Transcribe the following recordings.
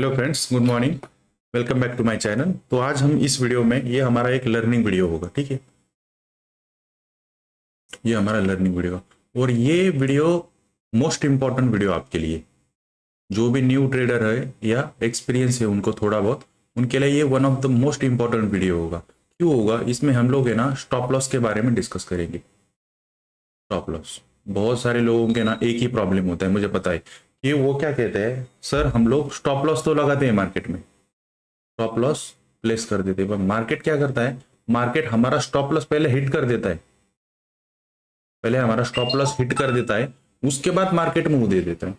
Hello friends, good morning. Welcome back to my channel. तो आज हम इस वीडियो में, ये हमारा एक लर्निंग वीडियो होगा, ठीक है। ये हमारा लर्निंग वीडियो और ये वीडियो मोस्ट इम्पॉर्टेंट वीडियो आपके लिए, जो भी न्यू ट्रेडर है या एक्सपीरियंस है उनको थोड़ा बहुत, उनके लिए ये one of the most important video होगा। क्यों होगा? इसमें हम लोग है ना स्टॉप लॉस के बारे में डिस्कस करेंगे। स्टॉप लॉस बहुत सारे लोगों के ना एक ही प्रॉब्लम होता है, मुझे पता है कि वो क्या कहते हैं, सर हम लोग स्टॉप लॉस तो लगाते हैं मार्केट में, स्टॉप लॉस प्लेस कर देते हैं, पर मार्केट क्या करता है, मार्केट हमारा स्टॉप लॉस पहले हिट कर देता है, पहले हमारा स्टॉप लॉस हिट कर देता है, उसके बाद मार्केट मूव दे देता है।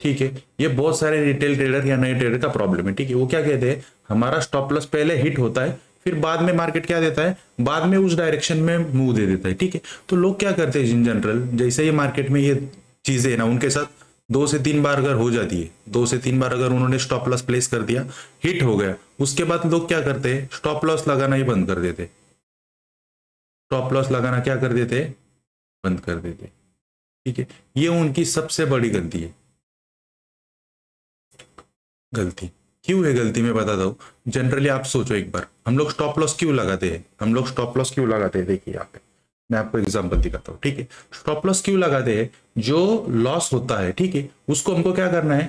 ठीक है, ये बहुत सारे रिटेल ट्रेडर या नए ट्रेडर का प्रॉब्लम है। ठीक है, वो क्या कहते हैं, हमारा स्टॉप लॉस पहले हिट होता है, फिर बाद में मार्केट क्या देता है, बाद में उस डायरेक्शन में मूव दे देता है। ठीक है, तो लोग क्या करते हैं इन जनरल, जैसे ये मार्केट में ये चीजें ना उनके साथ 2 से 3 बार अगर हो जाती है, 2 से 3 बार अगर उन्होंने स्टॉप लॉस प्लेस कर दिया, हिट हो गया, उसके बाद लोग क्या करते हैं, स्टॉप लॉस लगाना ही बंद कर देते, स्टॉप लॉस लगाना क्या कर देते, बंद कर देते। ठीक है, ये उनकी सबसे बड़ी गलती है। गलती क्यों है? गलती मैं बताता हूँ। जनरली आप सोचो एक बार, हम लोग स्टॉप लॉस क्यों लगाते हैं, हम लोग स्टॉप लॉस क्यों लगाते हैं, देखिए यहाँ पे मैं आपको एग्जांपल दिखाता हूँ। ठीक है, स्टॉप लॉस क्यों लगाते हैं, जो लॉस होता है, ठीक है, उसको हमको क्या करना है,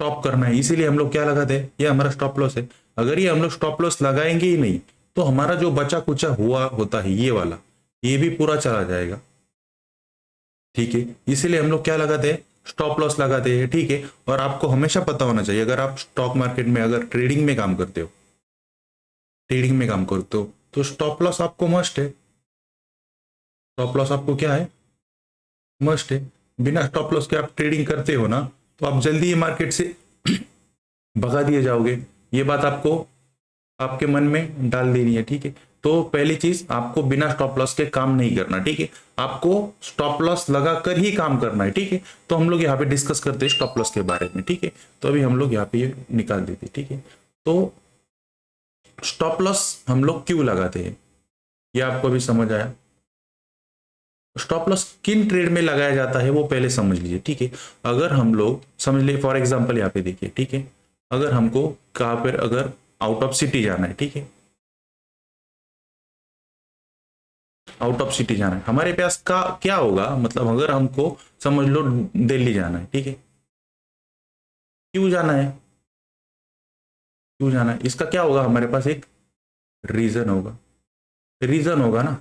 स्टॉप करना है, इसीलिए हम लोग क्या लगाते हैं, ये हमारा स्टॉप लॉस है। अगर ये हम लोग स्टॉप लॉस लगाएंगे ही नहीं, तो हमारा जो बचा कुचा हुआ होता है ये वाला, ये भी पूरा चला जाएगा। ठीक है, इसीलिए हम लोग क्या लगाते हैं, स्टॉप लॉस लगाते हैं। ठीक है, और आपको हमेशा पता होना चाहिए, अगर आप स्टॉक मार्केट में अगर ट्रेडिंग में काम करते हो, ट्रेडिंग में काम करते हो, तो स्टॉप लॉस आपको मस्ट है। स्टॉप लॉस आपको क्या है, मस्ट है। बिना स्टॉप लॉस के आप ट्रेडिंग करते हो ना, तो आप जल्दी ही मार्केट से भगा दिए जाओगे। ये बात आपको आपके मन में डाल देनी है। ठीक है, तो पहली चीज, आपको बिना स्टॉप लॉस के काम नहीं करना। ठीक है, आपको स्टॉप लॉस लगा कर ही काम करना है। ठीक है, तो हम लोग यहाँ पे डिस्कस करते हैं स्टॉप लॉस के बारे में। ठीक है, तो अभी हम लोग यहाँ पे ये निकाल देते। ठीक है, तो स्टॉप लॉस हम लोग क्यों लगाते हैं, ये आपको अभी समझ आया। स्टॉप लॉस किन ट्रेड में लगाया जाता है वो पहले समझ लीजिए। ठीक है, अगर हम लोग समझ लिए, फॉर एग्जांपल यहाँ पे देखिए, ठीक है, अगर हमको कहाँ पर, अगर आउट ऑफ सिटी जाना है, ठीक है, आउट ऑफ सिटी जाना है, हमारे पास का क्या होगा, मतलब अगर हमको समझ लो दिल्ली जाना है, ठीक है, क्यों जाना है, क्यों जाना है, इसका क्या होगा, हमारे पास एक रीजन होगा, रीजन होगा ना,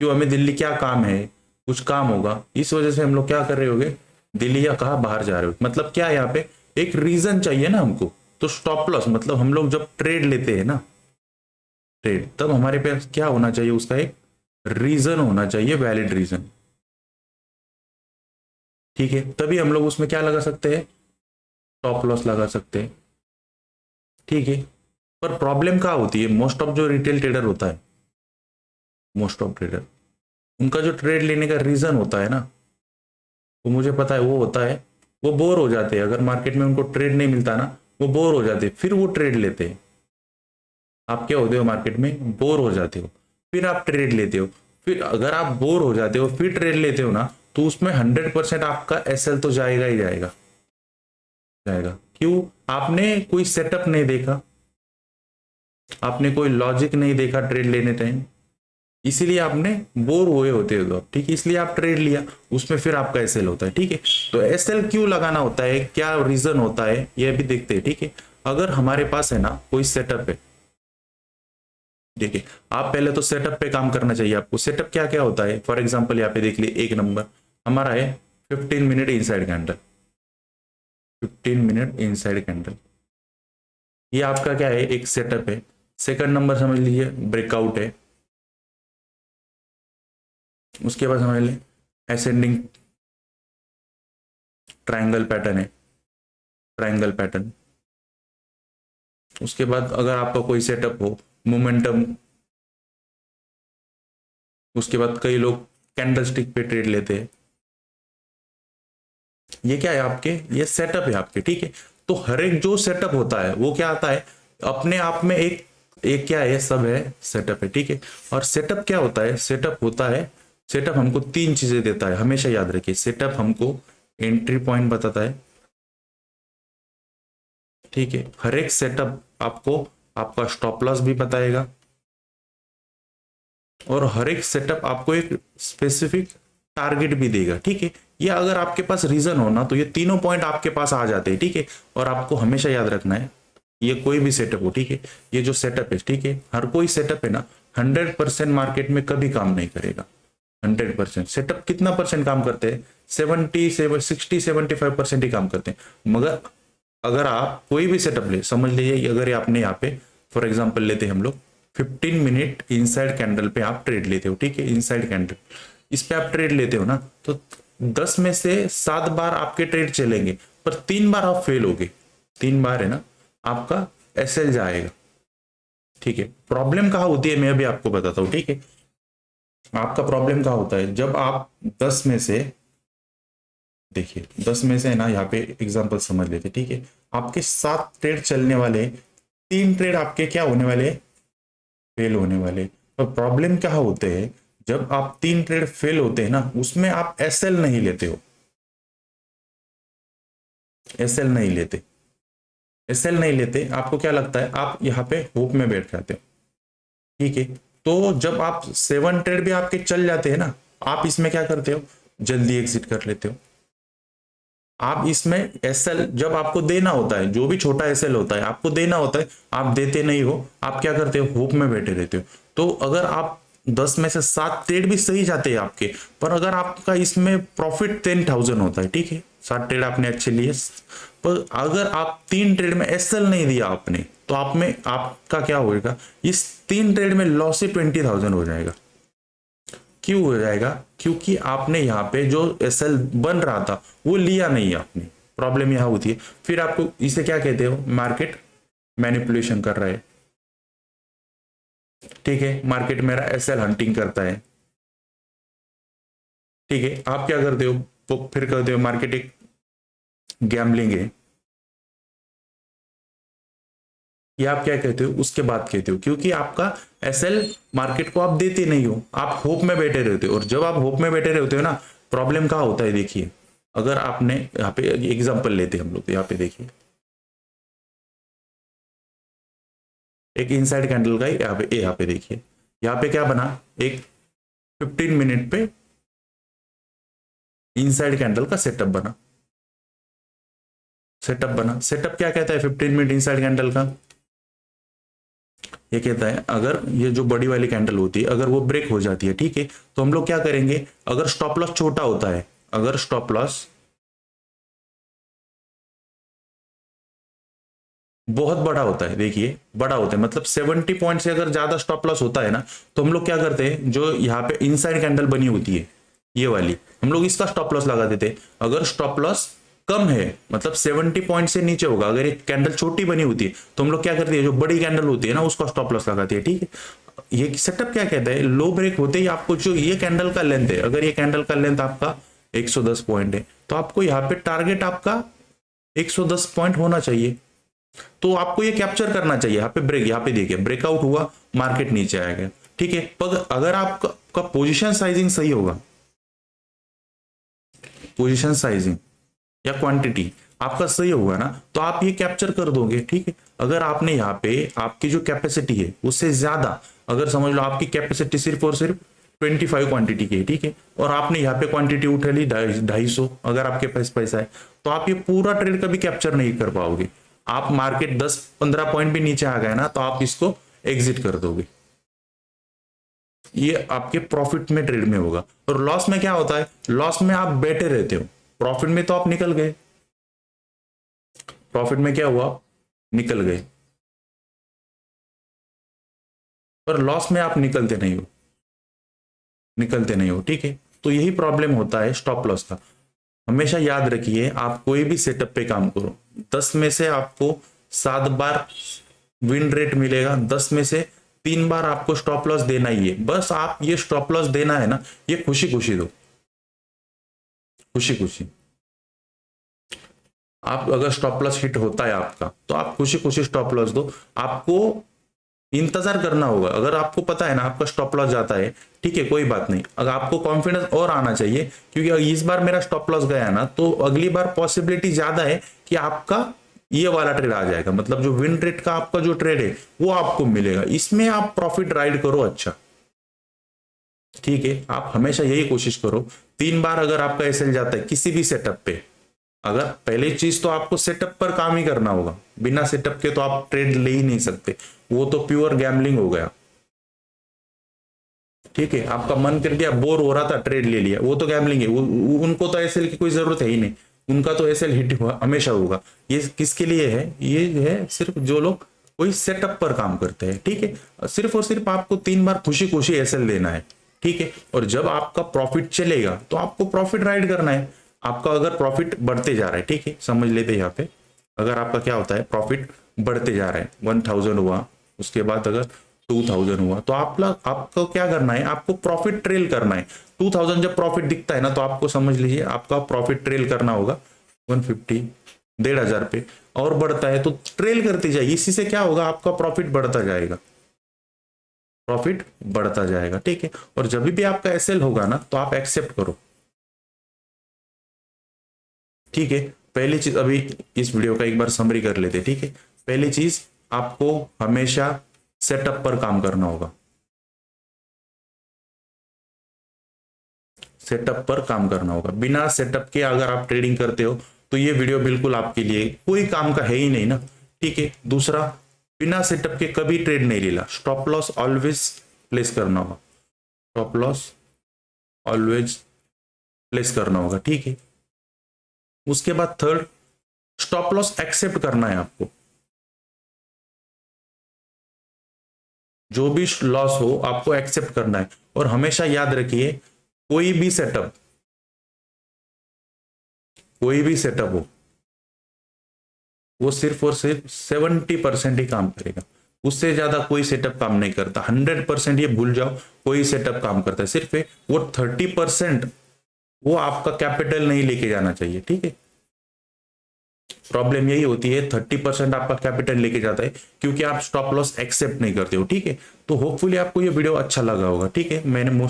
क्यों हमें दिल्ली क्या काम है, कुछ काम होगा, इस वजह से हम लोग क्या कर रहे होगे, दिल्ली या कहा बाहर जा रहे हो, मतलब क्या है यहाँ पे एक रीजन चाहिए ना हमको। तो स्टॉप लॉस मतलब हम लोग जब ट्रेड लेते हैं ना, ट्रेड, तब हमारे पास क्या होना चाहिए, उसका एक रीजन होना चाहिए, वैलिड रीजन। ठीक है, तभी हम लोग उसमें क्या लगा सकते हैं, स्टॉप लॉस लगा सकते हैं। ठीक है, पर प्रॉब्लम क्या होती है, मोस्ट ऑफ जो रिटेल ट्रेडर होता है, मोस्ट ऑफ ट्रेडर, उनका जो ट्रेड लेने का रीजन होता है ना, वो मुझे पता है वो होता है, वो बोर हो जाते हैं, अगर मार्केट में उनको ट्रेड नहीं मिलता ना, वो बोर हो जाते हैं, फिर वो ट्रेड लेते हैं। आप क्या होते हो, मार्केट में बोर हो जाते हो, फिर आप ट्रेड लेते हो, फिर अगर आप बोर हो जाते हो फिर ट्रेड लेते हो ना, तो उसमें 100% आपका एसएल तो जाएगा ही जाएगा, जाएगा। क्यों? आपने कोई सेटअप नहीं देखा, आपने कोई लॉजिक नहीं देखा ट्रेड लेने टाइम, इसीलिए आपने बोर हुए होते हो तो, ठीक है, इसलिए आप ट्रेड लिया, उसमें फिर आपका एसएल होता है। ठीक है, तो एसएल क्यों लगाना होता है, क्या रीजन होता है, ये भी देखते हैं। ठीक है, अगर हमारे पास है ना कोई सेटअप है, ठीक है, आप पहले तो सेटअप पे काम करना चाहिए आपको। सेटअप क्या क्या होता है, फॉर एग्जांपल यहाँ पे देख लिए, एक नंबर हमारा है 15 minute inside candle, 15 minute inside candle, ये आपका क्या है, एक सेटअप है। सेकंड नंबर समझ लीजिए ब्रेकआउट है, उसके बाद समझ लें असेंडिंग ट्रायंगल पैटर्न है, ट्रायंगल पैटर्न। उसके बाद अगर आपका कोई सेटअप हो मोमेंटम, उसके बाद कई लोग कैंडल स्टिक पे ट्रेड लेते हैं, ये क्या है आपके, ये सेटअप है आपके। ठीक है, तो हर एक जो सेटअप होता है वो क्या आता है, अपने आप में एक एक क्या है, सब है, सेटअप है। ठीक है, और सेटअप क्या होता है, सेटअप होता है, सेटअप हमको 3 चीजें देता है, हमेशा याद रखिए। सेटअप हमको एंट्री पॉइंट बताता है, ठीक है, हर एक सेटअप आपको आपका स्टॉप लॉस भी बताएगा और हर एक सेटअप आपको एक स्पेसिफिक टारगेट भी देगा। ठीक है, ये अगर आपके पास रीजन हो ना तो ये तीनों पॉइंट आपके पास आ जाते हैं। ठीक है, और आपको हमेशा याद रखना है, ये कोई भी सेटअप हो, ठीक है, ये जो सेटअप है, ठीक है, हर कोई सेटअप है ना 100% मार्केट में कभी काम नहीं करेगा। 100% सेटअप कितना परसेंट काम करते हैं? 60-75% ही काम करते हैं। मगर अगर आप कोई भी सेटअप ले, समझ लीजिए अगर आपने यहाँ पे फॉर एग्जांपल लेते हैं हम लोग 15 मिनट इनसाइड कैंडल पे आप ट्रेड लेते हो। ठीक है, इनसाइड कैंडल इस पे आप ट्रेड लेते हो ना, तो 10 में से 7 बार आपके ट्रेड चलेंगे, पर 3 बार आप फेल होगे। 3 बार है ना आपका एसएल जाएगा। ठीक है, प्रॉब्लम कहाँ होती है मैं अभी आपको बताता हूँ। ठीक है, आपका प्रॉब्लम कहाँ होता है, जब आप 10 में से, देखिए 10 में से है ना, यहाँ पे एग्जांपल समझ लेते। ठीक है, आपके 7 ट्रेड चलने वाले, 3 ट्रेड आपके क्या होने वाले? फेल होने वाले। तो प्रॉब्लम क्या होते हैं, जब आप 3 ट्रेड फेल होते हैं ना, उसमें आप एसएल नहीं लेते हो। एसएल नहीं लेते, एसएल नहीं लेते, आपको क्या लगता है, आप यहाँ पे होप में बैठ जाते हो। ठीक है, तो जब आप 7 ट्रेड भी आपके चल जाते हैं ना, आप इसमें क्या करते हो, जल्दी एग्जिट कर लेते हो। आप इसमें एसएल जब आपको देना होता है, जो भी छोटा एसएल होता है आपको देना होता है, आप देते नहीं हो, आप क्या करते हो, होप में बैठे रहते हो। तो अगर आप 10 में से 7 ट्रेड भी सही जाते हैं आपके, पर अगर आपका इसमें प्रॉफिट 10,000 होता है, ठीक है, 7 ट्रेड आपने अच्छे लिए, पर अगर आप 3 ट्रेड में एसएल नहीं दिया आपने, तो आप में आपका क्या होगा, इस 3 ट्रेड में लॉस ही 20,000 हो जाएगा। क्यों हो जाएगा? क्योंकि आपने यहाँ पे जो एसएल बन रहा था वो लिया नहीं आपने। प्रॉब्लम यहाँ होती है। फिर आपको इसे क्या कहते हो, मार्केट मैनिपुलेशन कर रहा है। ठीक है, मार्केट मेरा एसएल हंटिंग करता है। ठीक है, आप क्या करते हो, तो फिर कहते हो मार्केट एक गैम्बलिंग है, या आप क्या कहते हो, उसके बाद कहते हो, क्योंकि आपका एसएल मार्केट को आप देते नहीं हो, आप होप में बैठे रहते हो। और जब आप होप में बैठे रहते हो ना, प्रॉब्लम क्या होता है, देखिए अगर आपने यहाँ पे एग्जांपल लेते हम लोग, यहाँ पे देखिए एक इनसाइड कैंडल का यहाँ पे देखिए, यहाँ पे क्या बना, एक 15 मिनट पे इनसाइड कैंडल का सेटअप बना। सेटअप क्या कहता है 15 मिनट इनसाइड कैंडल का, ये कहता है अगर ये जो बड़ी वाली कैंडल होती है अगर वो ब्रेक हो जाती है, ठीक है, तो हम लोग क्या करेंगे, अगर स्टॉप लॉस छोटा होता है, अगर स्टॉप लॉस बहुत बड़ा होता है, देखिए बड़ा होता है मतलब 70 पॉइंट से अगर ज्यादा स्टॉप लॉस होता है ना, तो हम लोग क्या करते हैं, जो यहाँ पे इनसाइड कैंडल बनी होती है ये वाली, हम लोग इसका स्टॉप लॉस लगा देते हैं। अगर स्टॉप लॉस कम है, मतलब 70 पॉइंट से नीचे होगा, अगर एक कैंडल छोटी बनी होती है, तो हम लोग क्या करते हैं, जो बड़ी कैंडल होती है ना उसका स्टॉप लॉस लगाते हैं। ठीक है, ये सेटअप क्या कहता है, लो ब्रेक होते ही आपको जो ये कैंडल का लेंथ है, अगर ये कैंडल का लेंथ आपका 110 पॉइंट है, तो आपको यहाँ पे टारगेट आपका 110 पॉइंट होना चाहिए। तो आपको ये कैप्चर करना चाहिए। यहाँ पे यहाँ पे देखिए ब्रेकआउट हुआ, मार्केट नीचे आएगा। ठीक है, पर अगर आपका पोजीशन साइजिंग सही होगा, पोजीशन साइजिंग या क्वांटिटी आपका सही होगा ना, तो आप ये कैप्चर कर दोगे। ठीक है, अगर आपने यहाँ पे आपकी जो कैपेसिटी है उससे ज्यादा, अगर समझ लो आपकी कैपेसिटी सिर्फ और सिर्फ 25 क्वांटिटी की है, ठीक है, और आपने यहाँ पे क्वांटिटी उठा ली 250, अगर आपके पास पैसा है, तो आप ये पूरा ट्रेड कभी कैप्चर नहीं कर पाओगे। आप मार्केट 10-15 पॉइंट भी नीचे आ गए ना, तो आप इसको एग्जिट कर दोगे। ये आपके प्रॉफिट में ट्रेड में होगा। और लॉस में क्या होता है, लॉस में आप बैठे रहते हो, प्रॉफिट में तो आप निकल गए, प्रॉफिट में क्या हुआ, निकल गए, पर लॉस में आप निकलते नहीं हो, निकलते नहीं हो। ठीक है, तो यही प्रॉब्लम होता है स्टॉप लॉस का। हमेशा याद रखिए, आप कोई भी सेटअप पे काम करो, 10 में से आपको 7 बार विन रेट मिलेगा, 10 में से 3 बार आपको स्टॉप लॉस देना ही है। बस आप ये स्टॉप लॉस देना है ना, ये खुशी खुशी दो, खुशी खुशी। आप अगर स्टॉप लॉस हिट होता है आपका, तो आप खुशी खुशी स्टॉप लॉस दो। आपको इंतजार करना होगा, अगर आपको पता है ना आपका स्टॉप लॉस जाता है, ठीक है कोई बात नहीं, अगर आपको कॉन्फिडेंस और आना चाहिए, क्योंकि इस बार मेरा स्टॉप लॉस गया ना, तो अगली बार पॉसिबिलिटी ज्यादा है कि आपका ये वाला ट्रेड आ जाएगा, मतलब जो विन रेट का आपका जो ट्रेड है वो आपको मिलेगा, इसमें आप प्रॉफिट राइड करो। अच्छा ठीक है, आप हमेशा यही कोशिश करो, 3 बार अगर आपका एसएल जाता है किसी भी सेटअप पे, अगर पहली चीज तो आपको सेटअप पर काम ही करना होगा, बिना सेटअप के तो आप ट्रेड ले ही नहीं सकते, वो तो प्योर गैम्बलिंग हो गया। ठीक है, आपका मन कर गया, बोर हो रहा था, ट्रेड ले लिया, वो तो गैम्बलिंग है। उनको तो एसएल की कोई जरूरत है ही नहीं, उनका तो एसएल हिट हमेशा होगा। ये किसके लिए है? ये है सिर्फ जो लोग कोई सेटअप पर काम करते हैं। ठीक है, सिर्फ और सिर्फ आपको 3 बार खुशी खुशी एसएल लेना है। ठीक है, और जब आपका प्रॉफिट चलेगा तो आपको प्रॉफिट राइड करना है। आपका अगर प्रॉफिट बढ़ते जा रहा है, ठीक है, समझ लेते हैं यहाँ पे, अगर आपका क्या होता है, प्रॉफिट बढ़ते जा रहा है, 1000 हुआ, उसके बाद अगर 2000 हुआ, तो आपको क्या करना है, आपको प्रॉफिट ट्रेल करना है। 2000 जब प्रॉफिट दिखता है ना, तो आपको समझ लीजिए आपका प्रॉफिट ट्रेल करना होगा 150, 1500 पे, और बढ़ता है तो ट्रेल करते जाइए। इसी से क्या होगा, आपका प्रॉफिट बढ़ता जाएगा, प्रॉफिट बढ़ता जाएगा। ठीक है, और जब भी आपका एसएल होगा ना, तो आप एक्सेप्ट करो। ठीक है, पहली चीज, अभी इस वीडियो का एक बार समरी कर लेते। ठीक है, पहली चीज, आपको हमेशा सेटअप पर काम करना होगा, सेटअप पर काम करना होगा। बिना सेटअप के अगर आप ट्रेडिंग करते हो तो ये वीडियो बिल्कुल आपके लिए कोई काम का है ही नहीं ना। ठीक है, दूसरा, बिना सेटअप के कभी ट्रेड नहीं लेना, स्टॉप लॉस ऑलवेज प्लेस करना होगा, स्टॉप लॉस ऑलवेज प्लेस करना होगा। ठीक है, उसके बाद थर्ड, स्टॉप लॉस एक्सेप्ट करना है आपको, जो भी लॉस हो आपको एक्सेप्ट करना है। और हमेशा याद रखिए, कोई भी सेटअप, कोई भी सेटअप हो, वो सिर्फ और सिर्फ 70% ही काम करेगा, उससे ज्यादा कोई सेटअप काम नहीं करता। 100% ये भूल जाओ, कोई सेटअप काम करता है, सिर्फ वो 30% वो आपका कैपिटल नहीं लेके जाना चाहिए। ठीक है, प्रॉब्लम यही होती है, 30% आपका कैपिटल लेके जाता है, क्योंकि आप स्टॉप लॉस एक्सेप्ट नहीं करते हो। ठीक है, तो होपफुली आपको ये वीडियो अच्छा लगा होगा। ठीक है, मैंने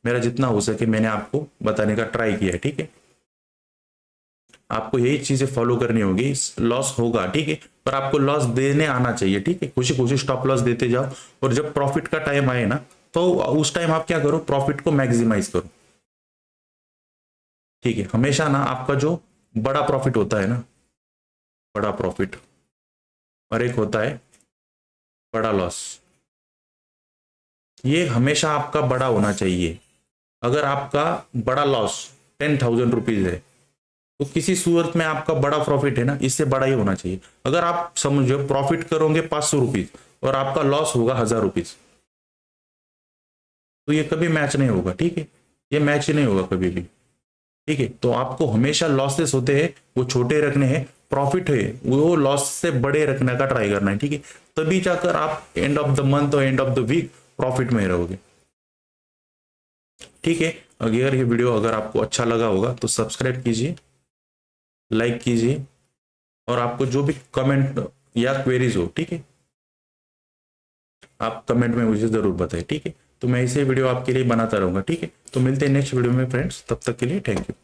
मेरा जितना हो सके मैंने आपको बताने का ट्राई किया है। ठीक है, आपको यही चीजें फॉलो करनी होगी, लॉस होगा, ठीक है, पर आपको लॉस देने आना चाहिए। ठीक है, खुशी खुशी स्टॉप लॉस देते जाओ, और जब प्रॉफिट का टाइम आए ना, तो उस टाइम आप क्या करो, प्रॉफिट को मैक्सिमाइज करो। ठीक है, हमेशा ना आपका जो बड़ा प्रॉफिट होता है ना, बड़ा प्रॉफिट, और एक होता है बड़ा लॉस, ये हमेशा आपका बड़ा होना चाहिए। अगर आपका बड़ा लॉस 10,000 रुपीज है, तो किसी सूरत में आपका बड़ा प्रॉफिट है ना, इससे बड़ा ही होना चाहिए। अगर आप समझो प्रॉफिट करोगे 500 रुपीज और आपका लॉस होगा 1000 रुपीज, तो ये कभी मैच नहीं होगा। ठीक है, ये मैच ही नहीं होगा कभी भी। ठीक है, तो आपको हमेशा लॉसेस होते हैं वो छोटे रखने हैं, प्रॉफिट है वो लॉस से बड़े रखने का ट्राई करना है। ठीक है, तभी जाकर आप एंड ऑफ द मंथ और end of the week profit में रहोगे। ठीक है, अगर ये वीडियो अगर आपको अच्छा लगा होगा तो सब्सक्राइब कीजिए, लाइक कीजिए, और आपको जो भी कमेंट या क्वेरीज हो, ठीक है, आप कमेंट में मुझे जरूर बताएं। ठीक है, तो मैं इसे वीडियो आपके लिए बनाता रहूंगा। ठीक है, तो मिलते हैं नेक्स्ट वीडियो में फ्रेंड्स, तब तक के लिए थैंक यू।